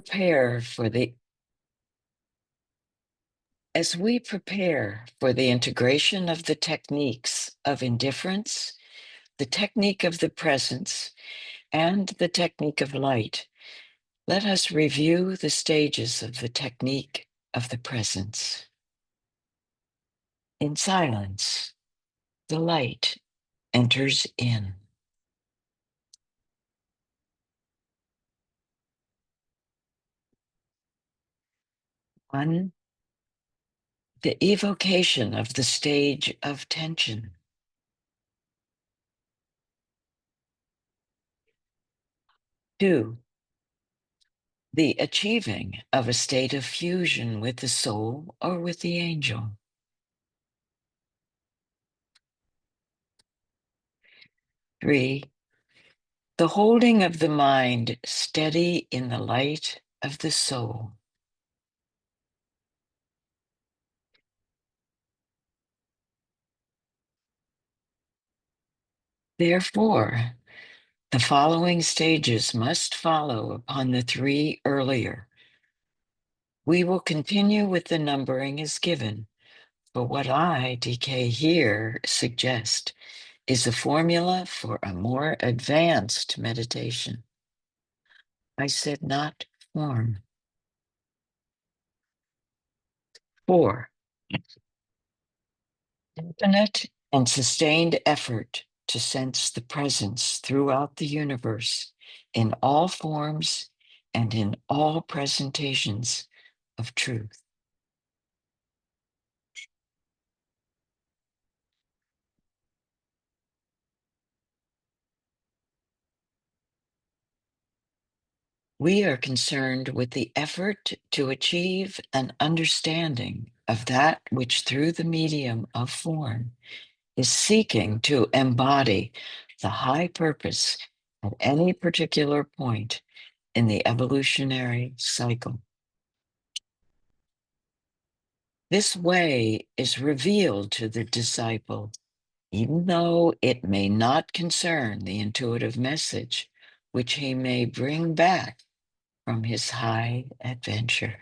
prepare for the As we prepare for the integration of the techniques of indifference, the technique of the presence, and the technique of light, let us review the stages of the technique of the presence. In silence, the light enters in. 1. The evocation of the stage of tension. 2. The achieving of a state of fusion with the soul or with the angel. 3. The holding of the mind steady in the light of the soul. 'Therefore, the following stages must follow upon the 3 earlier. We will continue with the numbering as given, but what I, DK, here suggest is a formula for a more advanced meditation. I said not form. 4. Infinite and sustained effort to sense the presence throughout the universe in all forms and in all presentations of truth. We are concerned with the effort to achieve an understanding of that which through the medium of form is seeking to embody the high purpose at any particular point in the evolutionary cycle. This way is revealed to the disciple, even though it may not concern the intuitive message which he may bring back from his high adventure.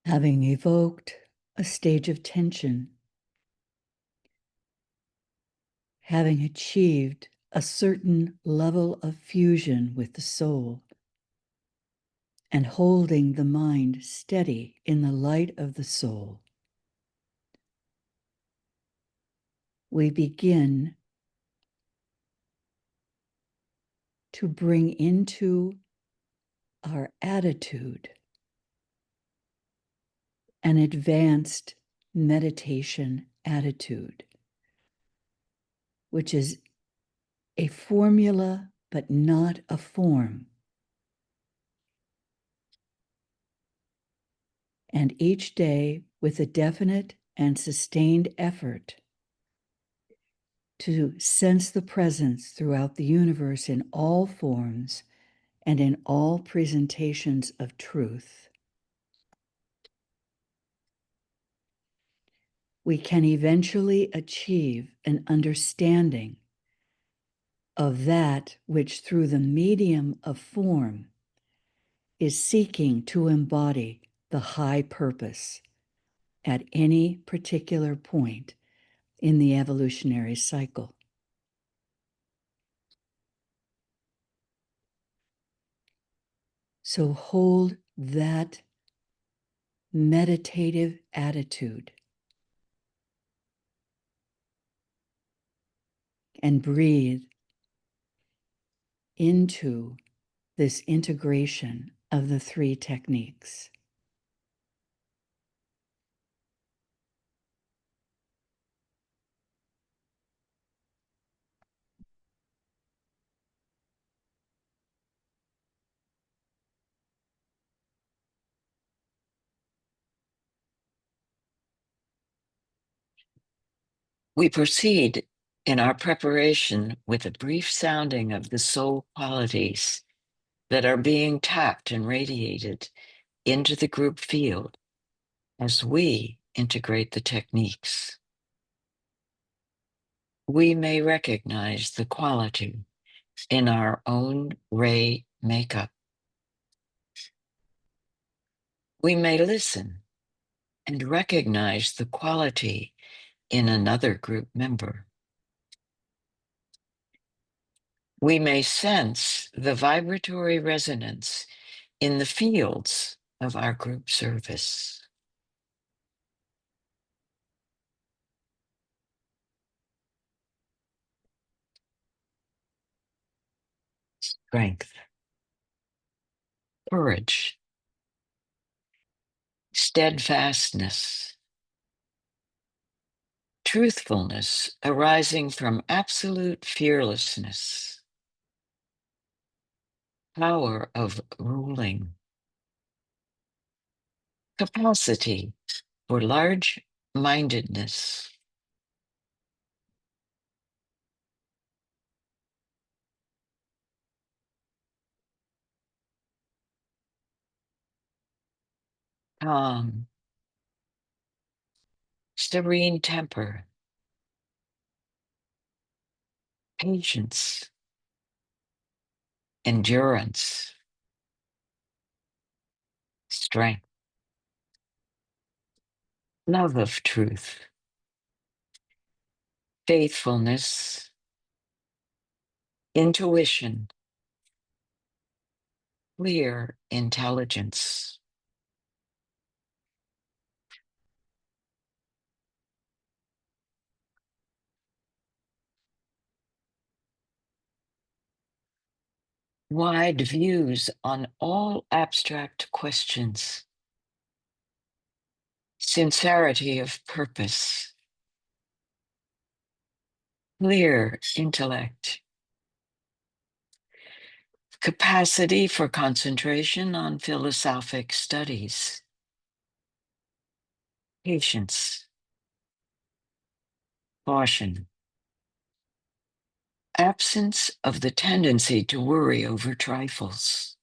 Having evoked a stage of tension, having achieved a certain level of fusion with the soul, and holding the mind steady in the light of the soul, we begin to bring into our attitude an advanced meditation attitude, which is a formula but not a form. And each day, with a definite and sustained effort to sense the presence throughout the universe in all forms and in all presentations of truth, we can eventually achieve an understanding of that which, through the medium of form, is seeking to embody the high purpose at any particular point in the evolutionary cycle. So hold that meditative attitude and breathe into this integration of the three techniques. We proceed in our preparation with a brief sounding of the soul qualities that are being tapped and radiated into the group field as we integrate the techniques. We may recognize the quality in our own ray makeup. We may listen and recognize the quality in another group member. We may sense the vibratory resonance in the fields of our group service. Strength, courage, steadfastness, truthfulness arising from absolute fearlessness, power of ruling, capacity for large-mindedness, calm, serene temper, patience, endurance, strength, love of truth, faithfulness, intuition, clear intelligence. Wide views on all abstract questions, sincerity of purpose, clear intellect, capacity for concentration on philosophic studies, patience, caution, absence of the tendency to worry over trifles,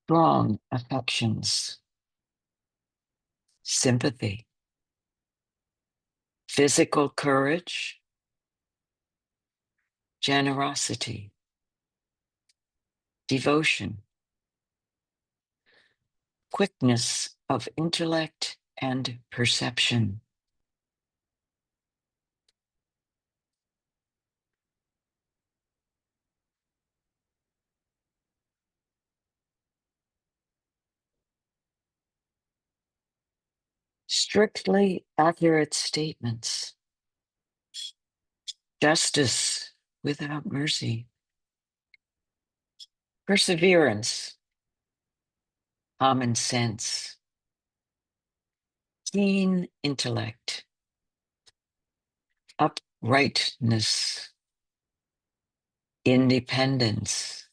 strong affections, sympathy, physical courage, generosity, devotion, quickness of intellect and perception, strictly accurate statements, justice without mercy, perseverance, common sense, keen intellect, uprightness, independence,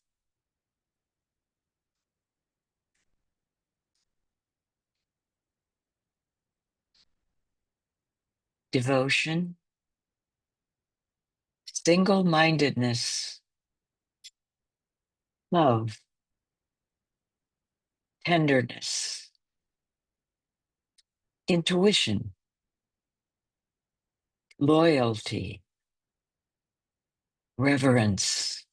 devotion, single-mindedness, love, tenderness, intuition, loyalty, reverence,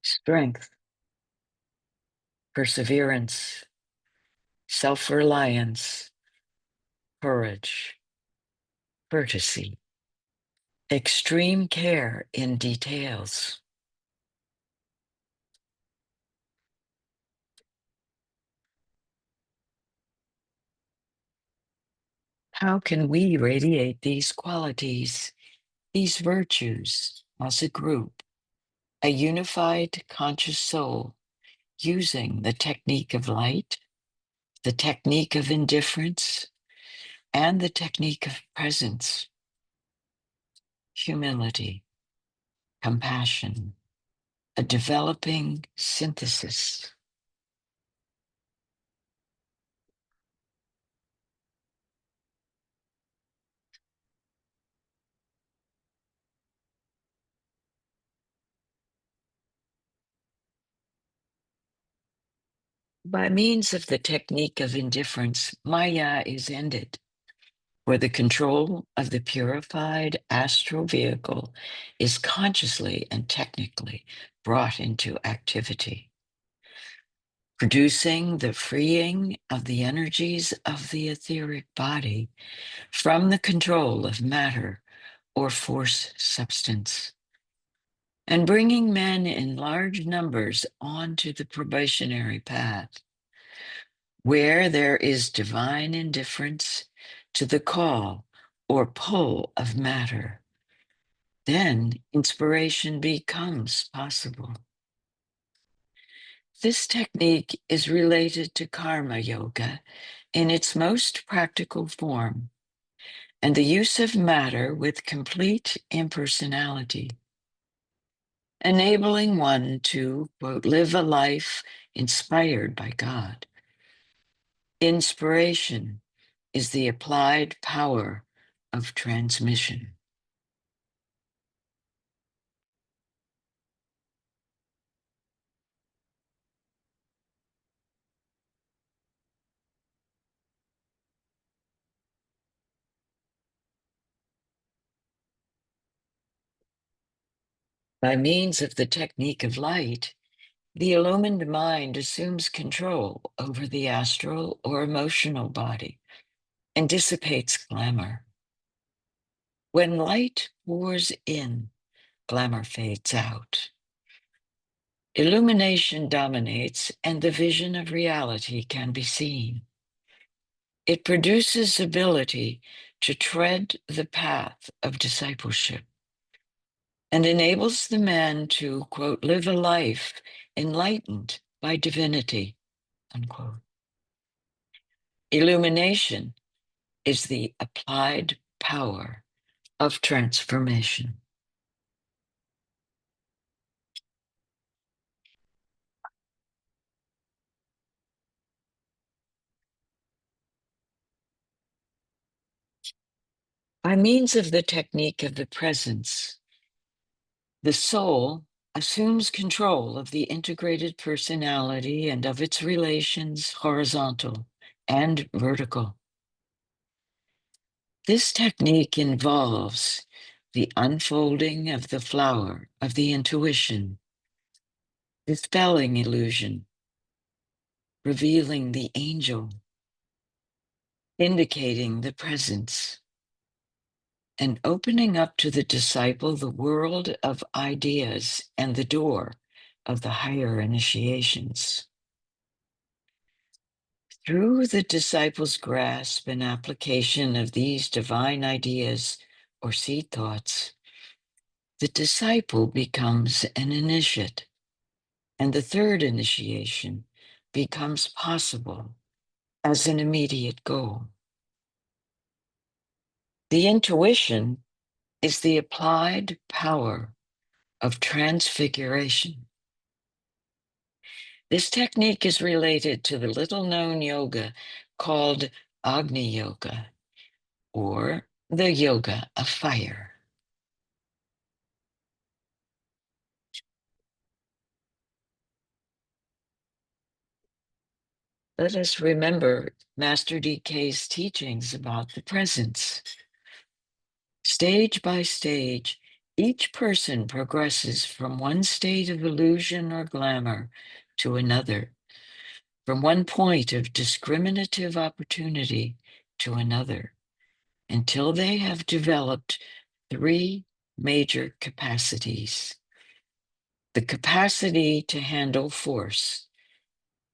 strength, perseverance, self-reliance, courage, courtesy, extreme care in details. How can we radiate these qualities, these virtues, as a group, a unified conscious soul, using the technique of light, the technique of indifference, and the technique of presence, humility, compassion, a developing synthesis? By means of the technique of indifference, Maya is ended, where the control of the purified astral vehicle is consciously and technically brought into activity, producing the freeing of the energies of the etheric body from the control of matter or force substance, and bringing men in large numbers onto the probationary path, where there is divine indifference to the call or pull of matter. Then inspiration becomes possible. This technique is related to karma yoga in its most practical form, and the use of matter with complete impersonality, enabling one to, quote, live a life inspired by God. Inspiration is the applied power of transmission. By means of the technique of light, the illumined mind assumes control over the astral or emotional body and dissipates glamour. When light pours in, glamour fades out. Illumination dominates, and the vision of reality can be seen. It produces ability to tread the path of discipleship and enables the man to, quote, live a life enlightened by divinity, unquote. Illumination is the applied power of transformation. By means of the technique of the presence, the soul assumes control of the integrated personality and of its relations, horizontal and vertical. This technique involves the unfolding of the flower of the intuition, dispelling illusion, revealing the angel, indicating the presence, and opening up to the disciple the world of ideas and the door of the higher initiations. Through the disciple's grasp and application of these divine ideas or seed thoughts, the disciple becomes an initiate, and the third initiation becomes possible as an immediate goal. The intuition is the applied power of transfiguration. This technique is related to the little-known yoga called Agni Yoga, or the yoga of fire. Let us remember Master DK's teachings about the presence. Stage by stage, each person progresses from one state of illusion or glamour to another, from one point of discriminative opportunity to another, until they have developed three major capacities. The capacity to handle force,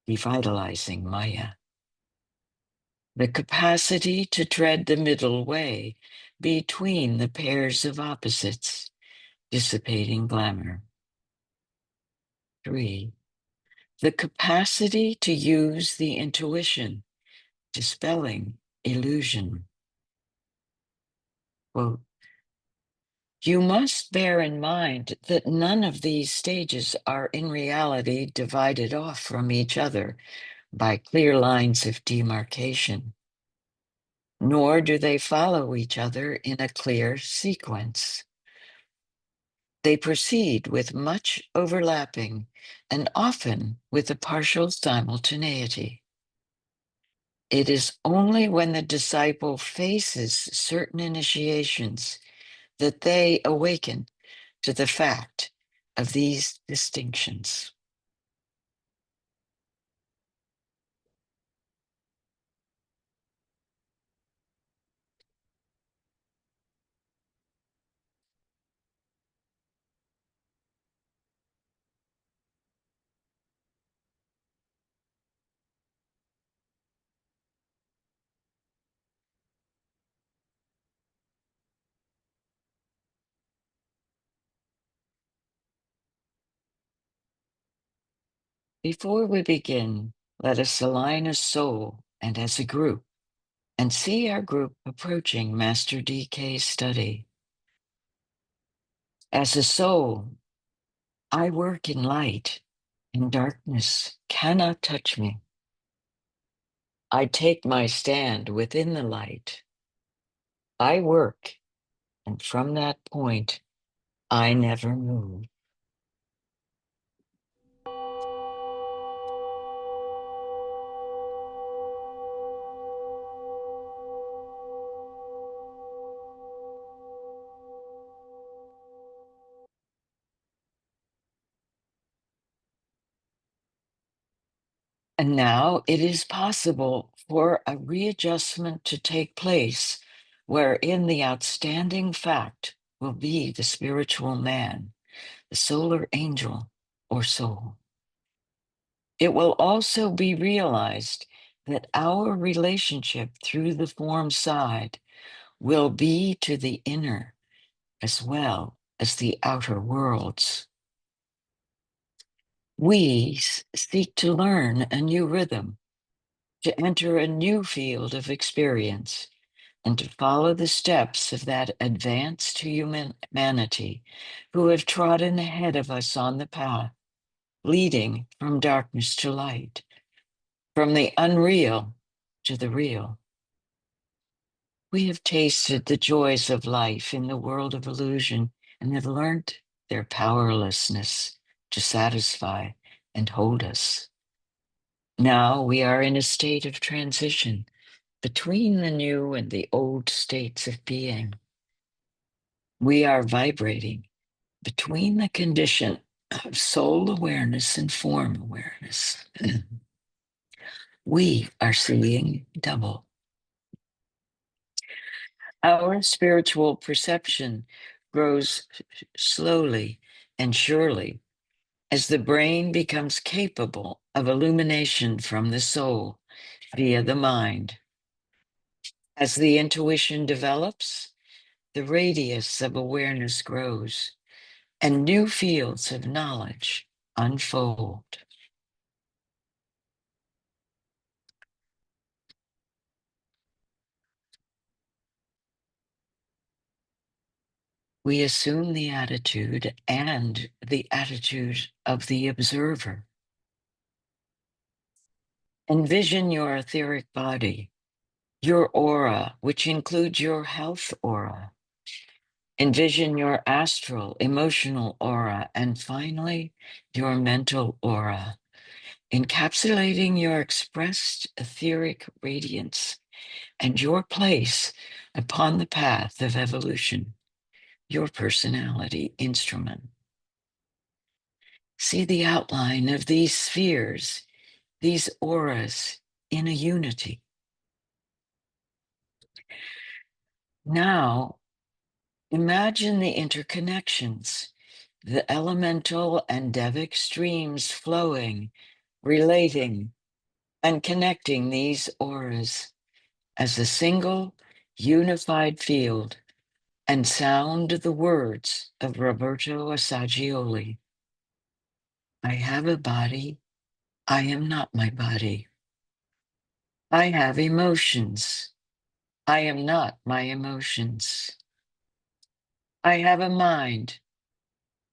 revitalizing Maya. The capacity to tread the middle way between the pairs of opposites, dissipating glamour. 3, the capacity to use the intuition, dispelling illusion. Quote, you must bear in mind that none of these stages are in reality divided off from each other by clear lines of demarcation, nor do they follow each other in a clear sequence. They proceed with much overlapping and often with a partial simultaneity. It is only when the disciple faces certain initiations that they awaken to the fact of these distinctions. Before we begin, let us align as soul and as a group and see our group approaching Master DK's study. As a soul, I work in light, and darkness cannot touch me. I take my stand within the light. I work, and from that point, I never move. And now it is possible for a readjustment to take place wherein the outstanding fact will be the spiritual man, the solar angel or soul. It will also be realized that our relationship through the form side will be to the inner as well as the outer worlds. We seek to learn a new rhythm, to enter a new field of experience, and to follow the steps of that advanced humanity who have trodden ahead of us on the path, leading from darkness to light, from the unreal to the real. We have tasted the joys of life in the world of illusion and have learned their powerlessness to satisfy and hold us. Now we are in a state of transition, between the new and the old states of being. We are vibrating between the condition of soul awareness and form awareness. We are seeing double. Our spiritual perception grows slowly and surely as the brain becomes capable of illumination from the soul via the mind. As the intuition develops, the radius of awareness grows and new fields of knowledge unfold. We assume the attitude and the attitude of the observer. Envision your etheric body, your aura, which includes your health aura. Envision your astral, emotional aura, and finally, your mental aura, encapsulating your expressed etheric radiance and your place upon the path of evolution, your personality instrument. See the outline of these spheres, these auras in a unity. Now, imagine the interconnections, the elemental and devic streams flowing, relating, and connecting these auras as a single unified field, and sound the words of Roberto Assagioli. I have a body. I am not my body. I have emotions. I am not my emotions. I have a mind.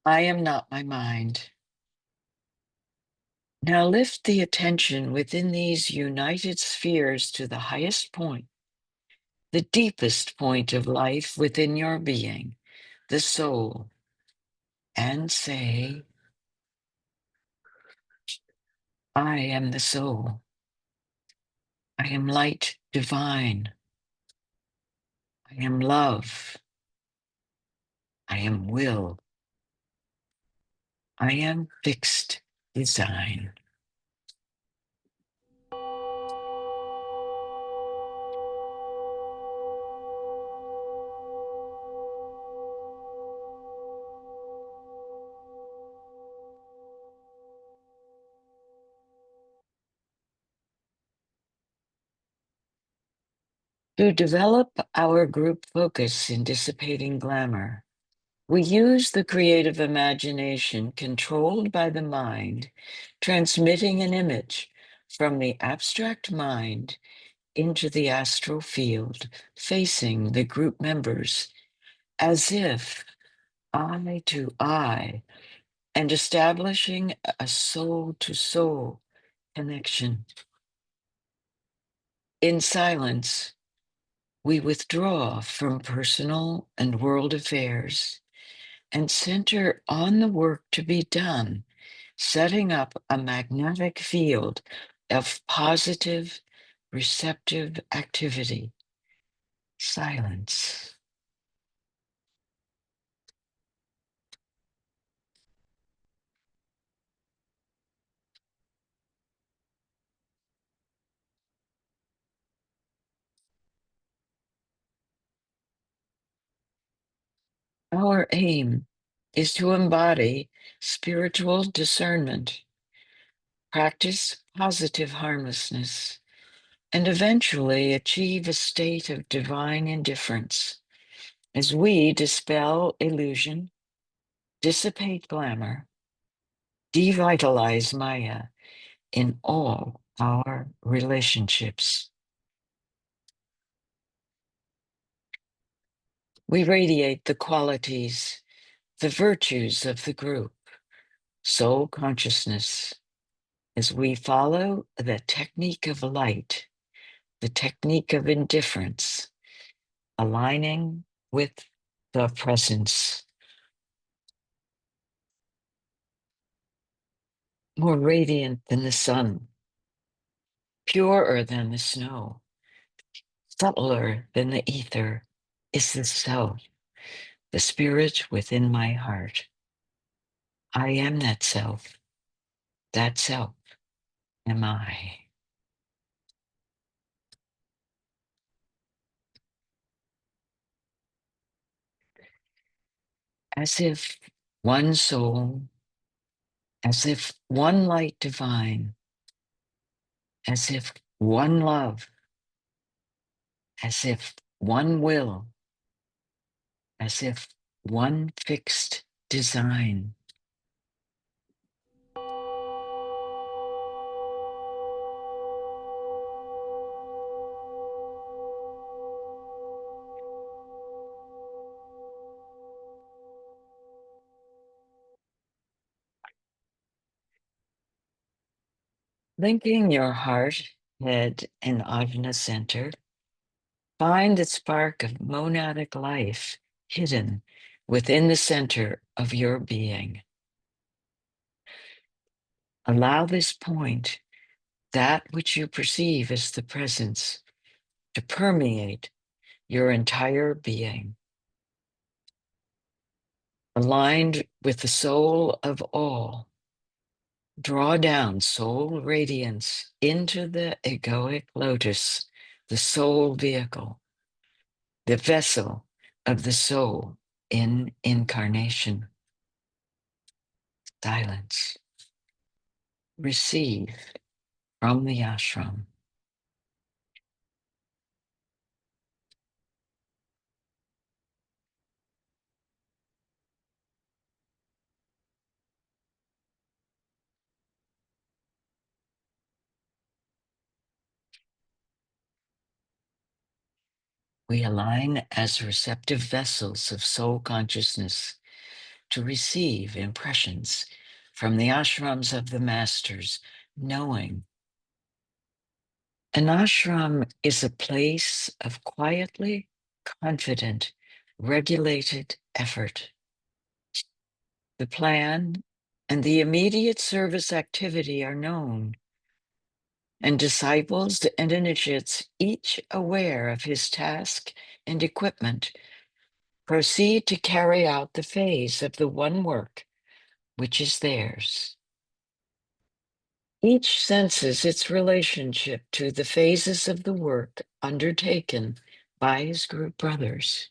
I am not my mind. Now lift the attention within these united spheres to the highest point, the deepest point of life within your being, the soul, and say, I am the soul. I am light divine. I am love. I am will. I am fixed design. To develop our group focus in dissipating glamour, we use the creative imagination controlled by the mind, transmitting an image from the abstract mind into the astral field, facing the group members as if eye to eye, and establishing a soul to soul connection. In silence, we withdraw from personal and world affairs and center on the work to be done, setting up a magnetic field of positive, receptive activity. Silence. Our aim is to embody spiritual discernment, practice positive harmlessness, and eventually achieve a state of divine indifference as we dispel illusion, dissipate glamour, devitalize Maya in all our relationships. We radiate the qualities, the virtues of the group, soul consciousness, as we follow the technique of light, the technique of indifference, aligning with the presence, more radiant than the sun, purer than the snow, Subtler than the ether is the self, the spirit within my heart. I am that self am I. As if one soul, as if one light divine, as if one love, as if one will, as if one fixed design. Linking your heart, head, and ajna center, find the spark of monadic life hidden within the center of your being. Allow this point, that which you perceive as the presence, to permeate your entire being. Aligned with the soul of all, draw down soul radiance into the egoic lotus, the soul vehicle, the vessel of the soul in incarnation. Silence. Receive from the ashram. We align as receptive vessels of soul consciousness to receive impressions from the ashrams of the masters, knowing an ashram is a place of quietly confident, regulated effort. The plan and the immediate service activity are known, and disciples and initiates, each aware of his task and equipment, proceed to carry out the phase of the one work which is theirs. Each senses its relationship to the phases of the work undertaken by his group brothers.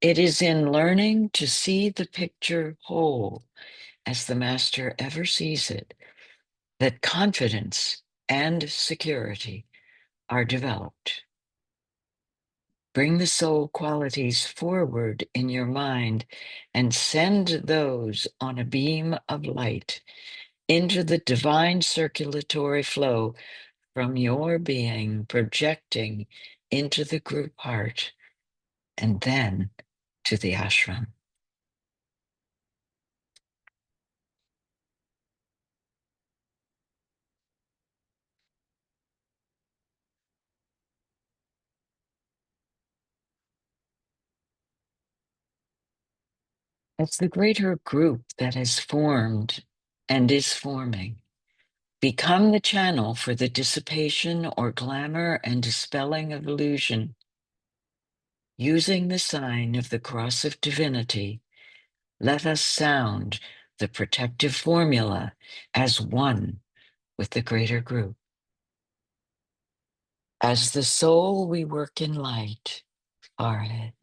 It is in learning to see the picture whole, as the Master ever sees it, that confidence and security are developed. Bring the soul qualities forward in your mind and send those on a beam of light into the divine circulatory flow from your being, projecting into the group heart and then to the ashram. As the greater group that has formed and is forming, become the channel for the dissipation or glamour and dispelling of illusion, using the sign of the cross of divinity. Let us sound the protective formula as one with the greater group. As the soul, we work in light, forehead,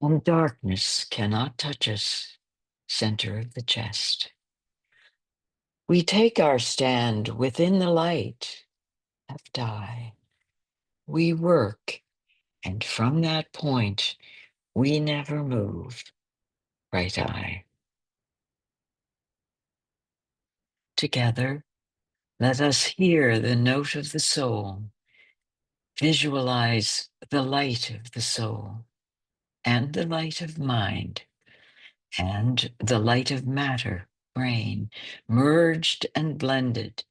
and darkness cannot touch us, center of the chest. We take our stand within the light, left eye. We work, and from that point, we never move, right eye. Together, let us hear the note of the soul, visualize the light of the soul, and the light of mind, and the light of matter, brain, merged and blended,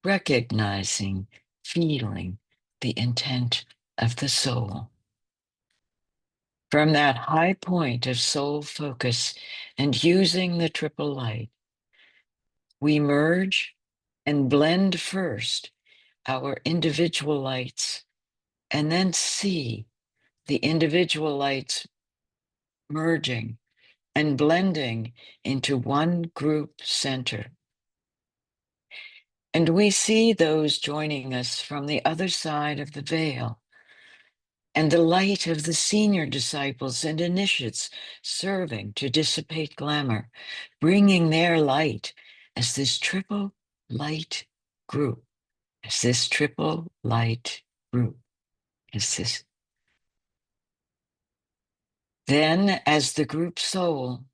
recognizing, feeling the intent of the soul. From that high point of soul focus and using the triple light, we merge and blend first our individual lights and then see the individual lights merging and blending into one group center. And we see those joining us from the other side of the veil, and the light of the senior disciples and initiates serving to dissipate glamour, bringing their light as this triple light group, as this triple light group, as this. Then, as the group soul,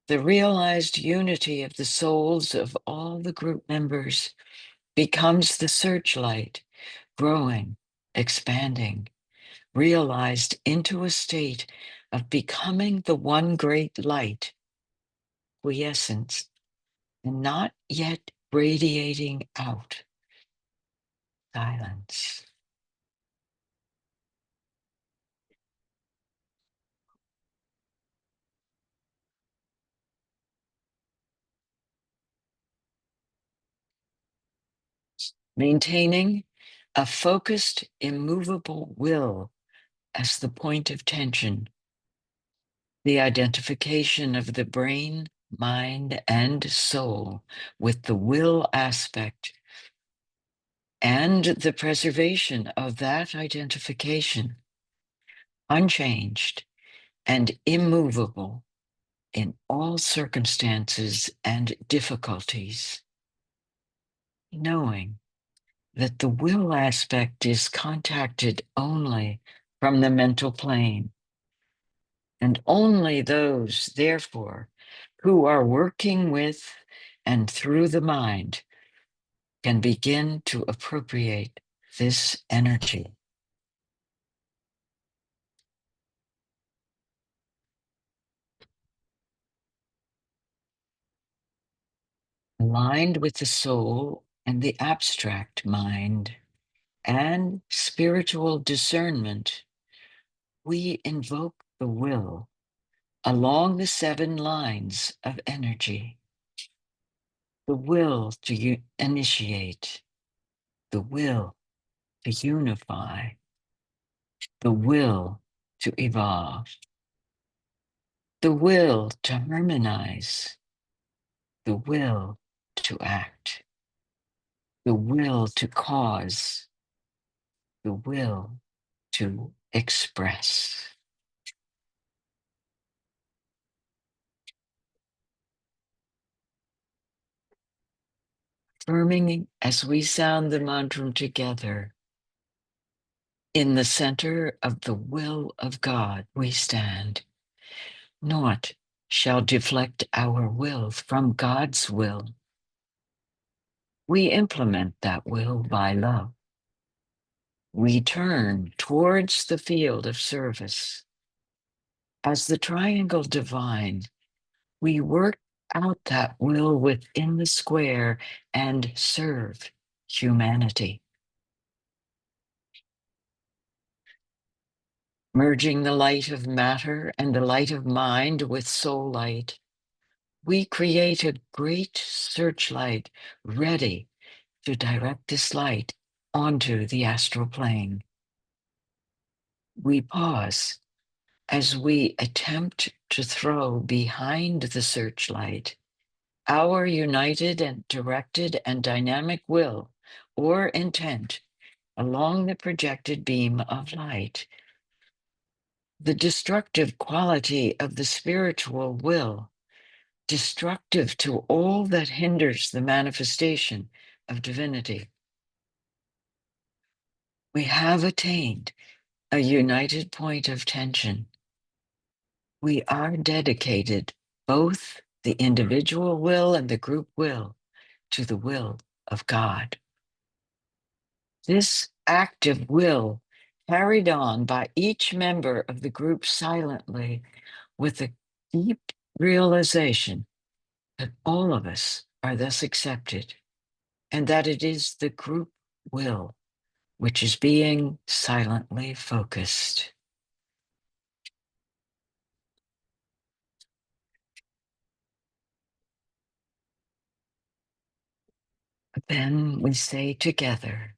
the realized unity of the souls of all the group members becomes the searchlight, growing, expanding, realized into a state of becoming the one great light, quiescence, and not yet radiating out, silence. Maintaining a focused, immovable will as the point of tension, the identification of the brain, mind, and soul with the will aspect, and the preservation of that identification, unchanged and immovable in all circumstances and difficulties, knowing that the will aspect is contacted only from the mental plane, and only those, therefore, who are working with and through the mind can begin to appropriate this energy. Aligned with the soul and the abstract mind and spiritual discernment, we invoke the will along the 7 lines of energy. The will to initiate, the will to unify, the will to evolve, the will to harmonize, the will to act, the will to cause, the will to express. Affirming as we sound the mantra together, in the center of the will of God we stand. Naught shall deflect our will from God's will. We implement that will by love. We turn towards the field of service. As the triangle divine, we work out that will within the square and serve humanity. Merging the light of matter and the light of mind with soul light, we create a great searchlight ready to direct this light onto the astral plane. We pause as we attempt to throw behind the searchlight our united and directed and dynamic will or intent along the projected beam of light. The destructive quality of the spiritual will, destructive to all that hinders the manifestation of divinity. We have attained a united point of tension. We are dedicated, both the individual will and the group will, to the will of God. This active will, carried on by each member of the group silently, with a deep realization that all of us are thus accepted, and that it is the group will which is being silently focused. Then we say together,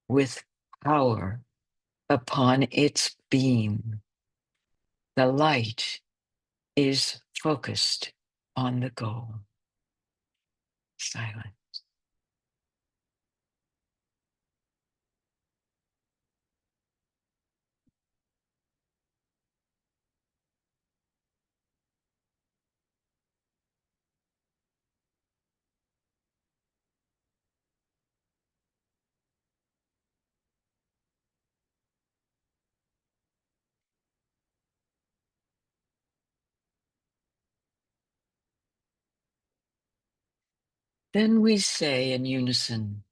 with power upon its beam. The light is focused on the goal. Silent. Then we say in unison,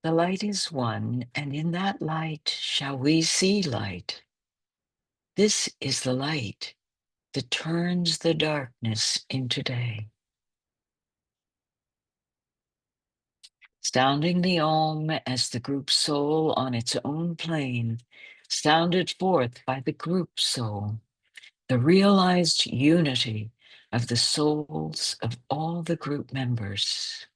the light is one, and in that light shall we see light. This is the light that turns the darkness into day. Sounding the Om as the group soul on its own plane, sounded forth by the group soul, the realized unity of the souls of all the group members.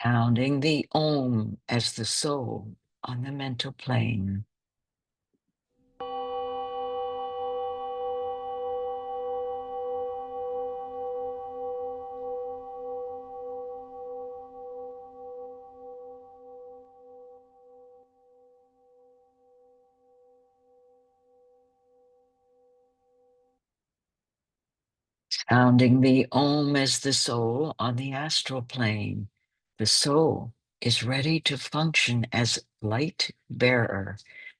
Sounding the Om as the soul on the mental plane. Sounding the Om as the soul on the astral plane. The soul is ready to function as light bearer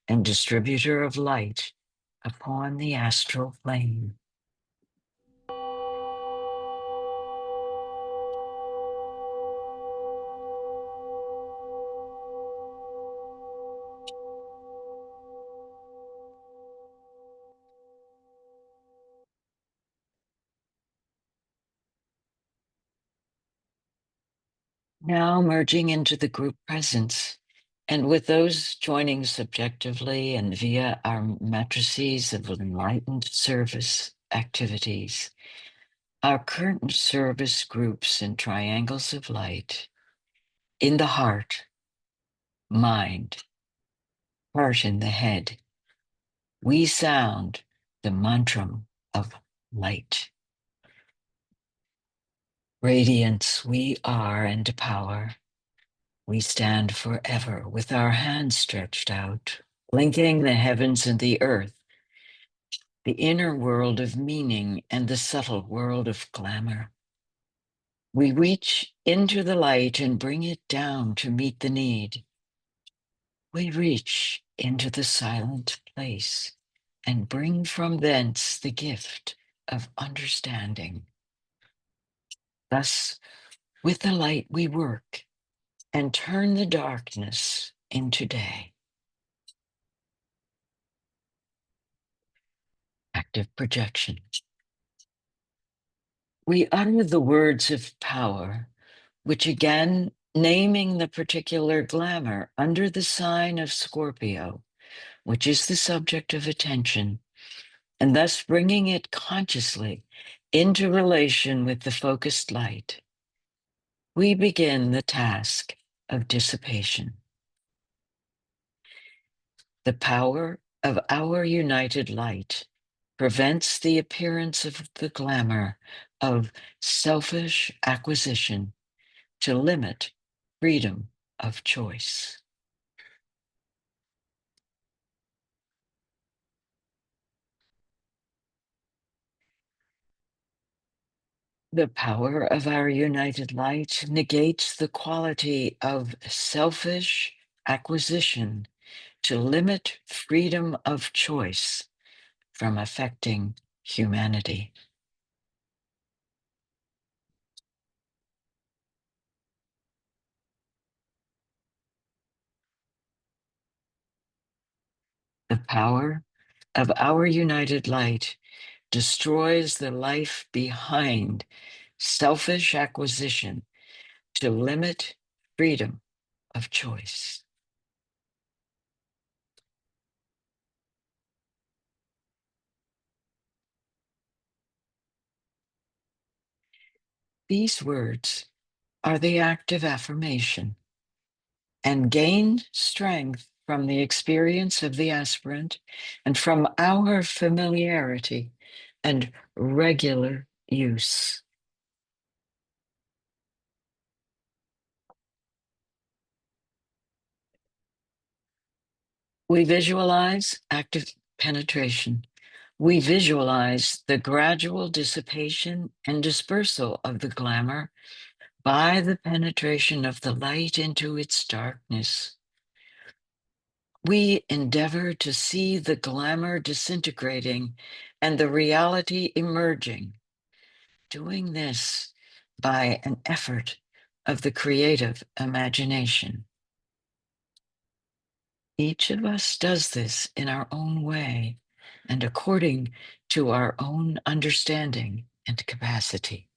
and distributor of light upon the astral plane. Now merging into the group presence, and with those joining subjectively and via our matrices of enlightened service activities, our current service groups in triangles of light, in the heart, mind, heart in the head, we sound the mantra of light. Radiance we are and power. We stand forever with our hands stretched out, linking the heavens and the earth, the inner world of meaning and the subtle world of glamour. We reach into the light and bring it down to meet the need. We reach into the silent place and bring from thence the gift of understanding. Thus, with the light we work and turn the darkness into day. Active projection. We utter the words of power, which again, naming the particular glamour under the sign of Scorpio, which is the subject of attention, and thus bringing it consciously into relation with the focused light, we begin the task of dissipation. The power of our united light prevents the appearance of the glamour of selfish acquisition to limit freedom of choice. The power of our united light negates the quality of selfish acquisition to limit freedom of choice from affecting humanity. The power of our united light destroys the life behind selfish acquisition to limit freedom of choice. These words are the active affirmation and gain strength from the experience of the aspirant and from our familiarity and regular use. We visualize active penetration. We visualize the gradual dissipation and dispersal of the glamour by the penetration of the light into its darkness. We endeavor to see the glamour disintegrating and the reality emerging, doing this by an effort of the creative imagination. Each of us does this in our own way and according to our own understanding and capacity.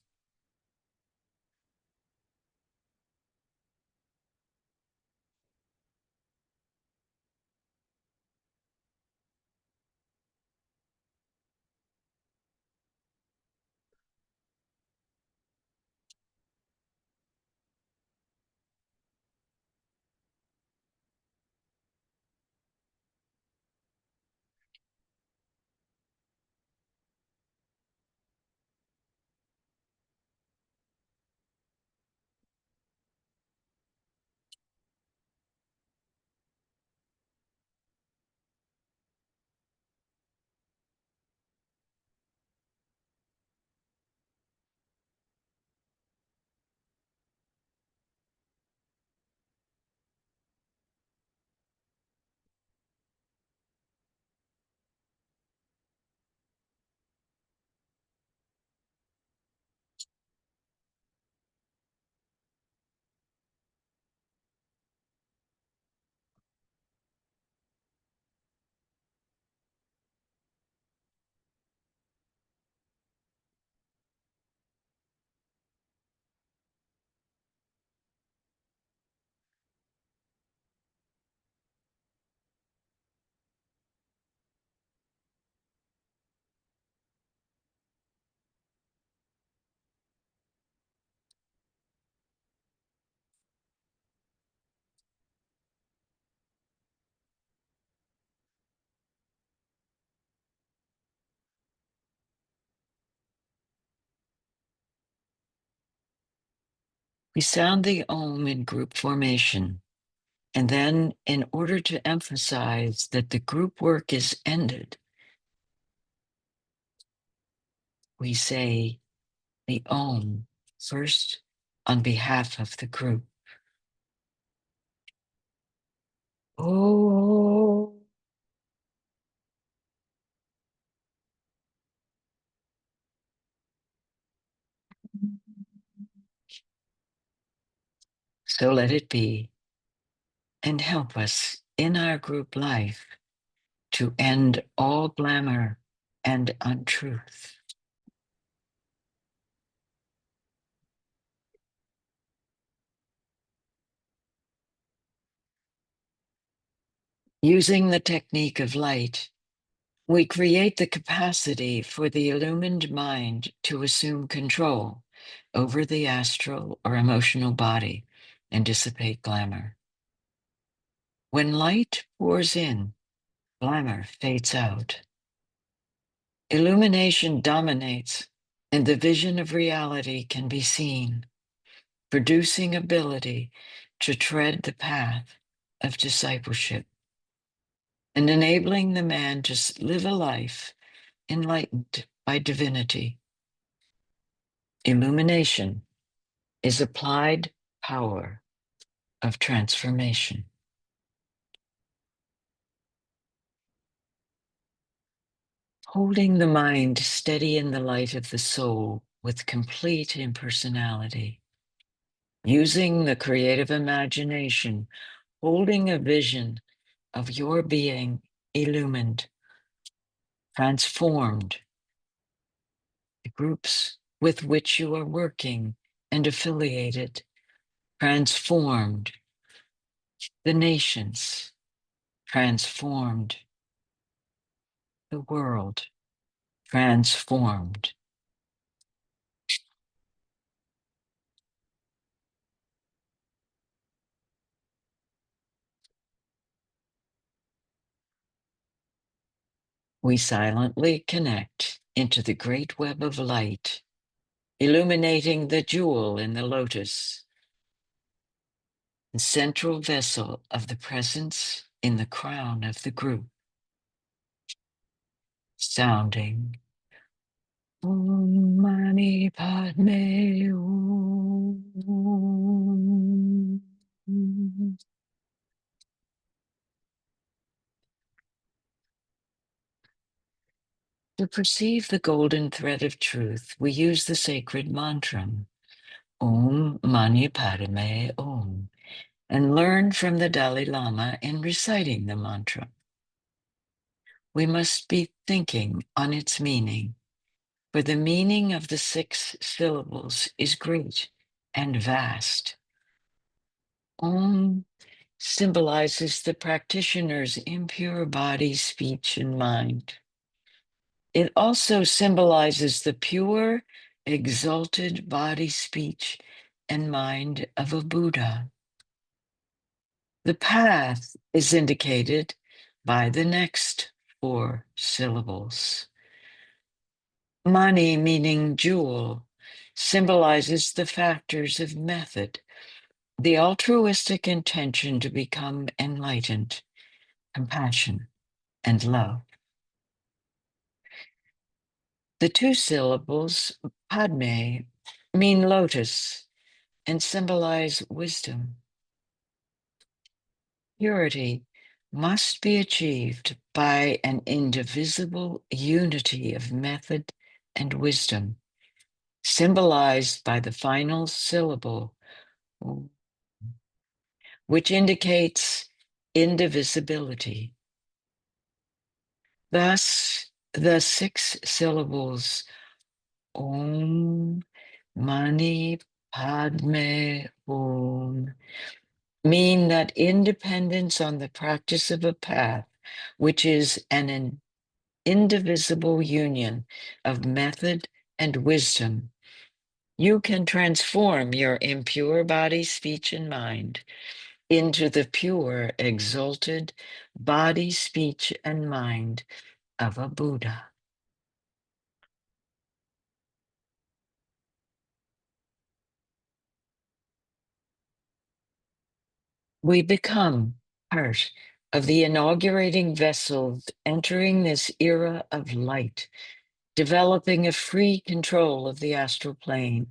We sound the Om in group formation, and then, in order to emphasize that the group work is ended, we say the Om first on behalf of the group. Oh. So let it be, and help us in our group life to end all glamour and untruth. Using the technique of light, we create the capacity for the illumined mind to assume control over the astral or emotional body and dissipate glamour. When light pours in, glamour fades out. Illumination dominates, and the vision of reality can be seen, producing ability to tread the path of discipleship and enabling the man to live a life enlightened by divinity. Illumination is applied power of transformation. Holding the mind steady in the light of the soul with complete impersonality. Using the creative imagination, holding a vision of your being illumined, transformed, the groups with which you are working and affiliated transformed the nations, transformed the world, transformed. We silently connect into the great web of light, illuminating the jewel in the lotus, the central vessel of the presence in the crown of the group, sounding Om Mani Padme Hum. To perceive the golden thread of truth, we use the sacred mantra, Om Mani Padme Om, and learn from the Dalai Lama in reciting the mantra. We must be thinking on its meaning, for the meaning of the 6 syllables is great and vast. Om symbolizes the practitioner's impure body, speech, and mind. It also symbolizes the pure, exalted body, speech, and mind of a Buddha. The path is indicated by the next 4 syllables. Mani, meaning jewel, symbolizes the factors of method, the altruistic intention to become enlightened, compassion, and love. The 2 syllables, Padme, mean lotus and symbolize wisdom. Purity must be achieved by an indivisible unity of method and wisdom, symbolized by the final syllable, which indicates indivisibility. Thus, the 6 syllables Om Mani Padme Hum mean that independence on the practice of a path, which is an indivisible union of method and wisdom, you can transform your impure body, speech, and mind into the pure, exalted body, speech, and mind of a Buddha. We become part of the inaugurating vessels entering this era of light, developing a free control of the astral plane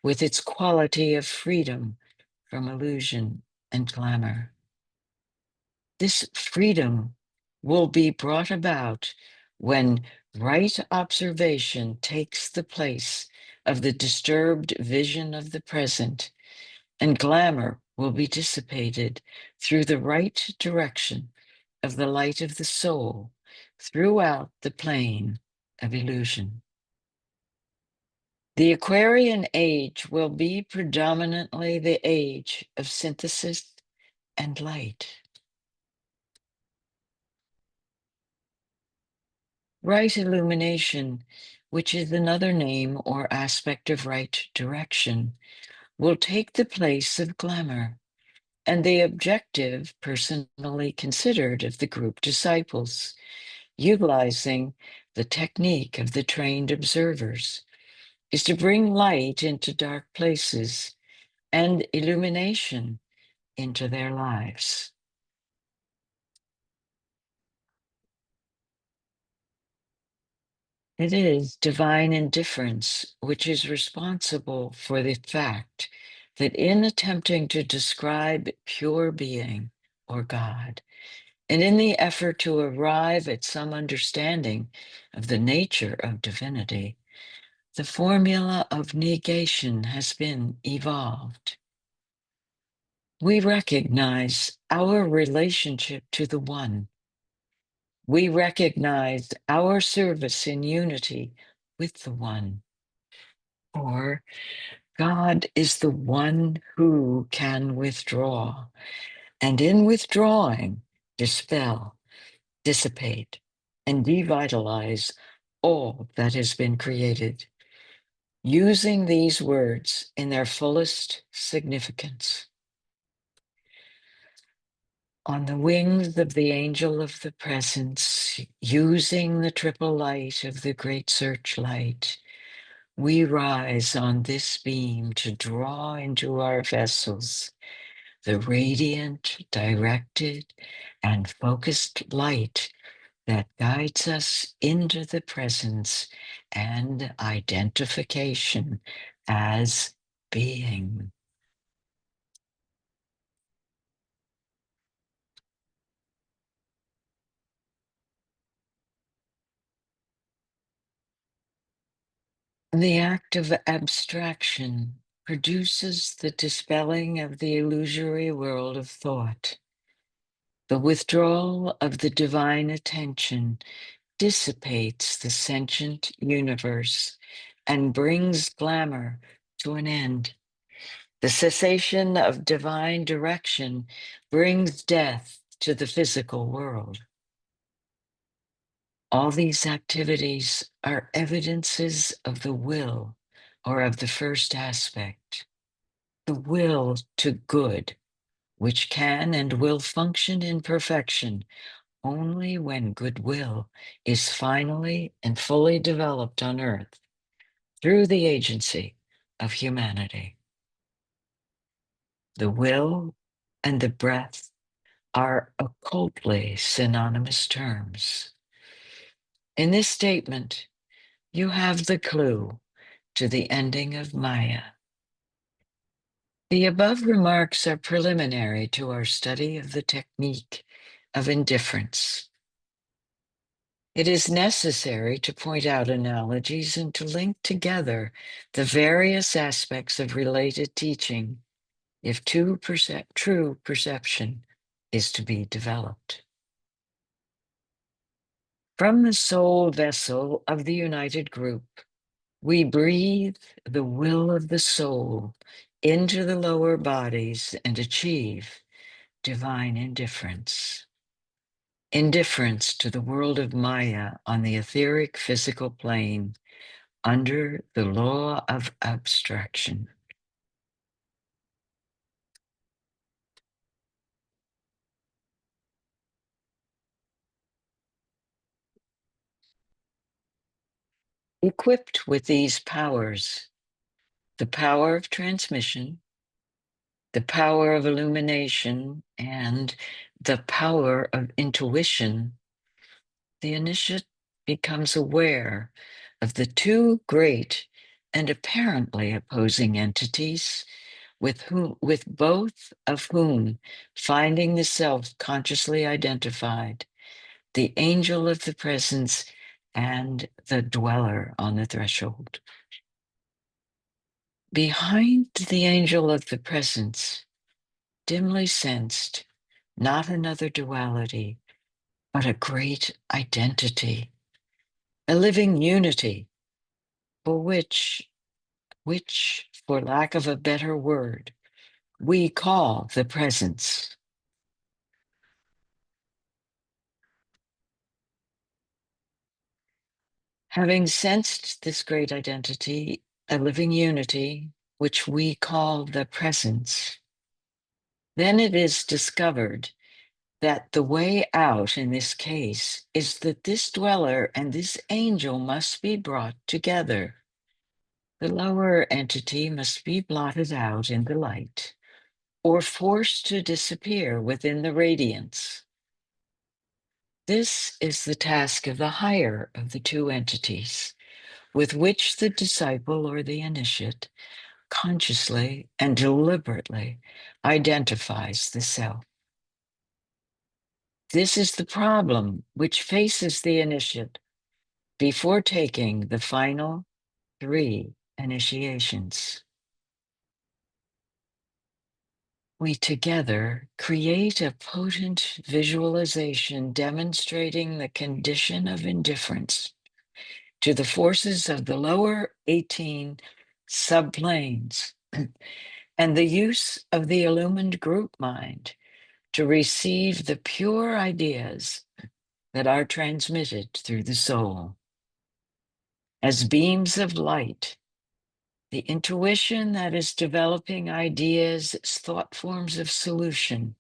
with its quality of freedom from illusion and glamour. This freedom will be brought about when right observation takes the place of the disturbed vision of the present, and glamour will be dissipated through the right direction of the light of the soul throughout the plane of illusion. The Aquarian age will be predominantly the age of synthesis and light. Right illumination, which is another name or aspect of right direction, will take the place of glamour and the objective personally considered of the group disciples, utilizing the technique of the trained observers, is to bring light into dark places and illumination into their lives. It is divine indifference which is responsible for the fact that in attempting to describe pure being or God, and in the effort to arrive at some understanding of the nature of divinity, the formula of negation has been evolved. We recognize our relationship to the One. We recognize our service in unity with the One. Or God is the one who can withdraw, and in withdrawing, dispel, dissipate, and devitalize all that has been created, using these words in their fullest significance. On the wings of the angel of the presence, using the triple light of the great searchlight, we rise on this beam to draw into our vessels the radiant, directed, and focused light that guides us into the presence and identification as being. The act of abstraction produces the dispelling of the illusory world of thought. The withdrawal of the divine attention dissipates the sentient universe and brings glamour to an end. The cessation of divine direction brings death to the physical world. All these activities are evidences of the will, or of the first aspect, the will to good, which can and will function in perfection only when goodwill is finally and fully developed on earth through the agency of humanity. The will and the breath are occultly synonymous terms. In this statement, you have the clue to the ending of Maya. The above remarks are preliminary to our study of the technique of indifference. It is necessary to point out analogies and to link together the various aspects of related teaching if true perception is to be developed. From the soul vessel of the united group, we breathe the will of the soul into the lower bodies and achieve divine indifference. Indifference to the world of Maya on the etheric physical plane under the law of abstraction. Equipped with these powers, the power of transmission, the power of illumination, and the power of intuition, the initiate becomes aware of the two great and apparently opposing entities with both of whom finding the self consciously identified, the angel of the presence and the dweller on the threshold. Behind the angel of the presence, dimly sensed, not another duality, but a great identity, a living unity, for which, for lack of a better word, we call the presence. Having sensed this great identity, a living unity, which we call the presence, then it is discovered that the way out in this case is that this dweller and this angel must be brought together. The lower entity must be blotted out in the light or forced to disappear within the radiance. This is the task of the higher of the two entities, with which the disciple or the initiate consciously and deliberately identifies the self. This is the problem which faces the initiate before taking the final 3 initiations. We together create a potent visualization demonstrating the condition of indifference to the forces of the lower 18 subplanes, and the use of the illumined group mind to receive the pure ideas that are transmitted through the soul. As beams of light, the intuition that is developing ideas as thought forms of solution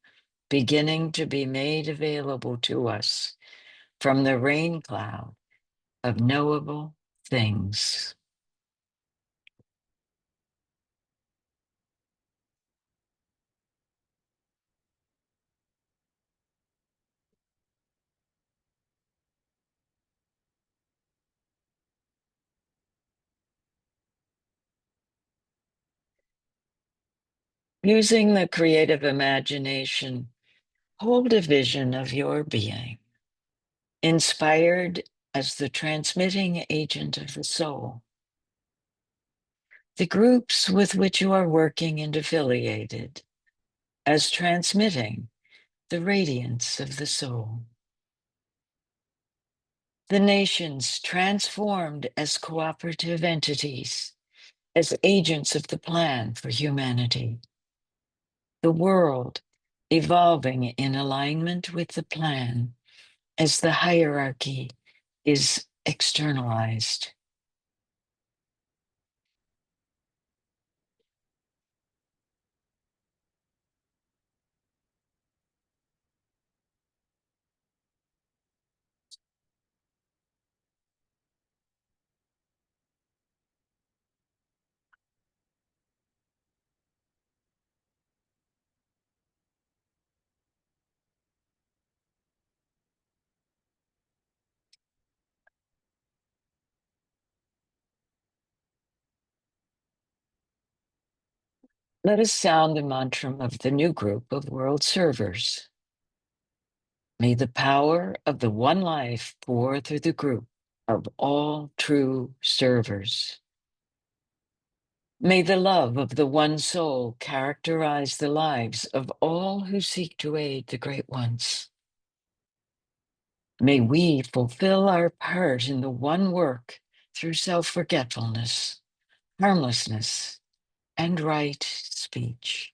beginning to be made available to us from the rain cloud of knowable things. Using the creative imagination, hold a vision of your being, inspired as the transmitting agent of the soul. The groups with which you are working and affiliated as transmitting the radiance of the soul. The nations transformed as cooperative entities, as agents of the plan for humanity. The world evolving in alignment with the plan as the hierarchy is externalized. Let us sound the mantra of the new group of world servers. May the power of the one life pour through the group of all true servers. May the love of the one soul characterize the lives of all who seek to aid the great ones. May we fulfill our part in the one work through self-forgetfulness, harmlessness, and right speech.